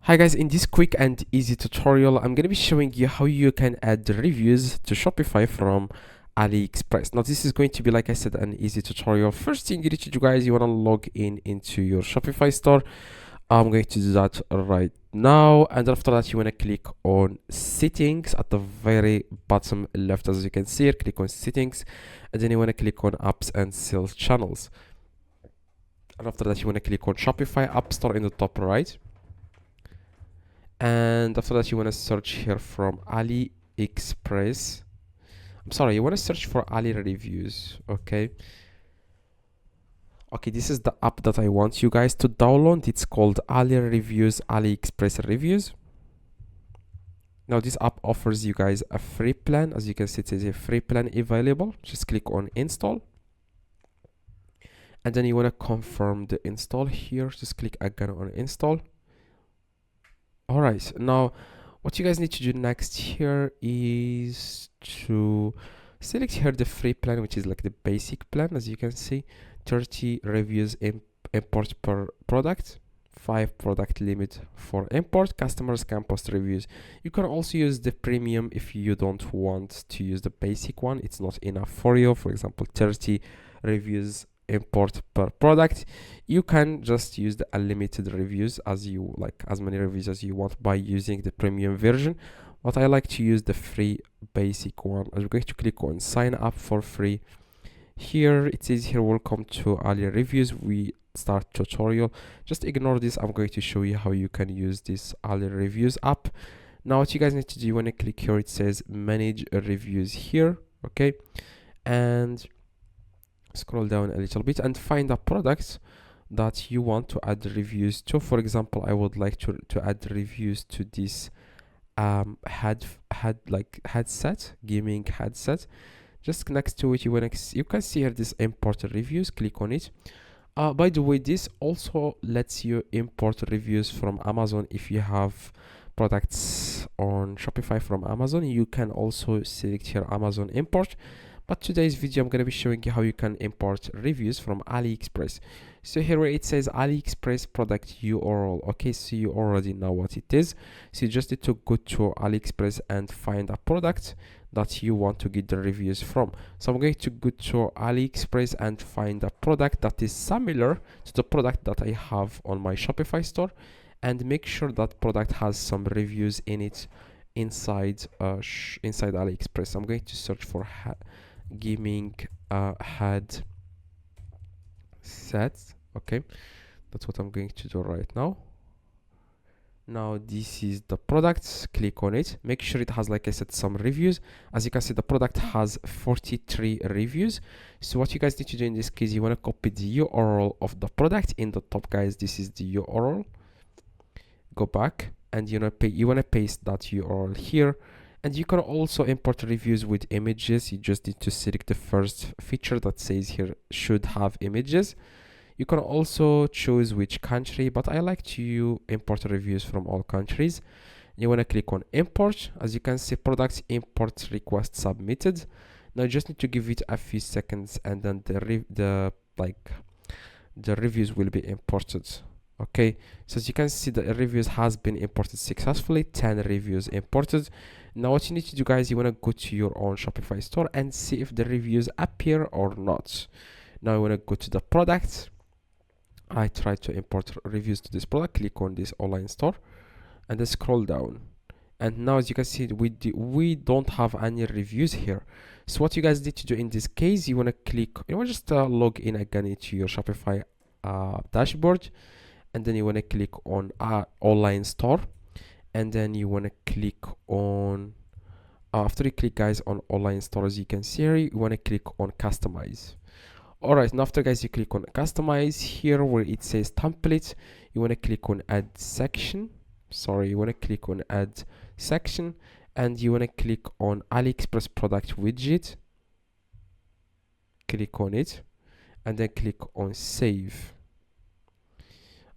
Hi guys, in this quick and easy tutorial, I'm going to be showing you how you can add reviews to Shopify from AliExpress. Now this is going to be, like I said, an easy tutorial. First thing you need to do, guys, you want to log in into your Shopify store. I'm going to do that right now, and after that you want to click on settings at the very bottom left. As you can see here, click on settings, and then you want to click on apps and sales channels, and after that you want to click on Shopify App Store in the top right. And after that you want to search here from AliExpress. I'm sorry, you want to search for Ali reviews. Okay, this is the app that I want you guys to download. It's called Ali Reviews, AliExpress Reviews. Now this app offers you guys a free plan. As you can see, it is a free plan available. Just click on install, and then you want to confirm the install here. Just click again on install. All right, now what you guys need to do next here is to select here the free plan, which is like the basic plan. As you can see, 30 reviews import per product, 5 product limit for import. Customers can post reviews. You can also use the premium if you don't want to use the basic one. It's not enough for you. For example, 30 reviews import per product. You can just use the unlimited reviews, as you like, as many reviews as you want by using the premium version, but I like to use the free basic one. I'm going to click on sign up for free. Here it says here, welcome to Ali Reviews. We start tutorial. Just ignore this. I'm going to show you how you can use this Ali Reviews app. Now what you guys need to do, you want to click here, it says manage reviews here. Okay, and scroll down a little bit and find a product that you want to add reviews to. For example, I would like to add reviews to this headset, gaming headset. Just next to it, you can see here this import reviews. Click on it. By the way, this also lets you import reviews from Amazon. If you have products on Shopify from Amazon, you can also select here Amazon import. But today's video, I'm going to be showing you how you can import reviews from AliExpress. So here where it says AliExpress product URL. Okay, so you already know what it is. So you just need to go to AliExpress and find a product that you want to get the reviews from. So I'm going to go to AliExpress and find a product that is similar to the product that I have on my Shopify store, and make sure that product has some reviews in it inside AliExpress. I'm going to search for gaming headset. Okay, that's what I'm going to do right now. Now this is the product. Click on it. Make sure it has, like I said, some reviews. As you can see, the product has 43 reviews. So what you guys need to do in this case, you want to copy the URL of the product in the top, guys. This is the URL. Go back and you want to paste that URL here. And you can also import reviews with images. You just need to select the first feature that says here should have images. You can also choose which country, but I like to import reviews from all countries. You want to click on import. As you can see, product import request submitted. Now you just need to give it a few seconds, and then the reviews will be imported. Okay, so as you can see, the reviews has been imported successfully. 10 reviews imported. Now what you need to do, guys, you want to go to your own Shopify store and see if the reviews appear or not. Now you want to go to the product. I try to import reviews to this product. Click on this online store and then scroll down, and now as you can see, we don't have any reviews here. So what you guys need to do in this case, you want to click, just log in again into your Shopify dashboard, and then you want to click on online store, and then you want to click on after you click, guys, on online store, as you can see here, you want to click on customize. All right, and after, guys, you click on customize here where it says template, you want to click on add section. You want to click on add section, and you want to click on AliExpress product widget. Click on it and then click on save.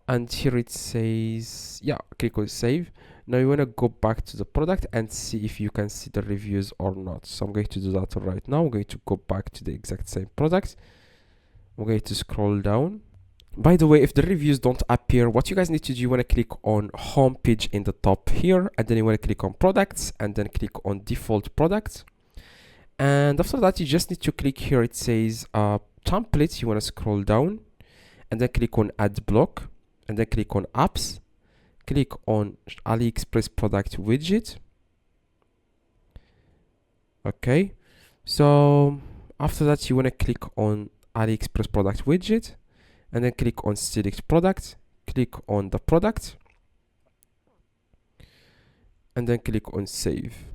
And here it says, click on save. Now you want to go back to the product and see if you can see the reviews or not. So I'm going to do that right now. I'm going to go back to the exact same product. I'm going to scroll down. By the way, if the reviews don't appear, what you guys need to do, you want to click on home page in the top here, and then you want to click on products, and then click on default products. And after that, you just need to click here. It says templates. You want to scroll down and then click on add block, and then click on apps, click on AliExpress product widget. Okay, so after that, you want to click on AliExpress product widget, and then click on select product, click on the product, and then click on save.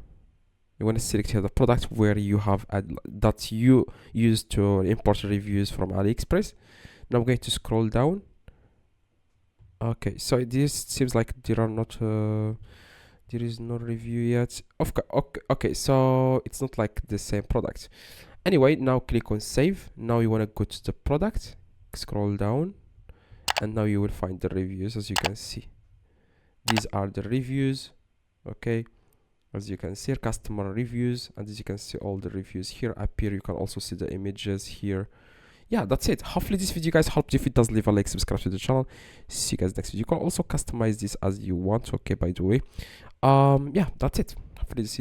You want to select here the product where you have that you used to import reviews from AliExpress. Now I'm going to scroll down. Okay, so this seems like there are not there is no review yet. Okay, so it's not like the same product. Anyway, now click on save. Now you want to go to the product, scroll down, and now you will find the reviews. As you can see, these are the reviews. Okay, as you can see, customer reviews, and as you can see, all the reviews here appear. You can also see the images here. Yeah, that's it. Hopefully this video guys helped. If it does, leave a like, subscribe to the channel. See you guys next video. You can also customize this as you want. Okay, by the way, yeah, that's it. Hopefully this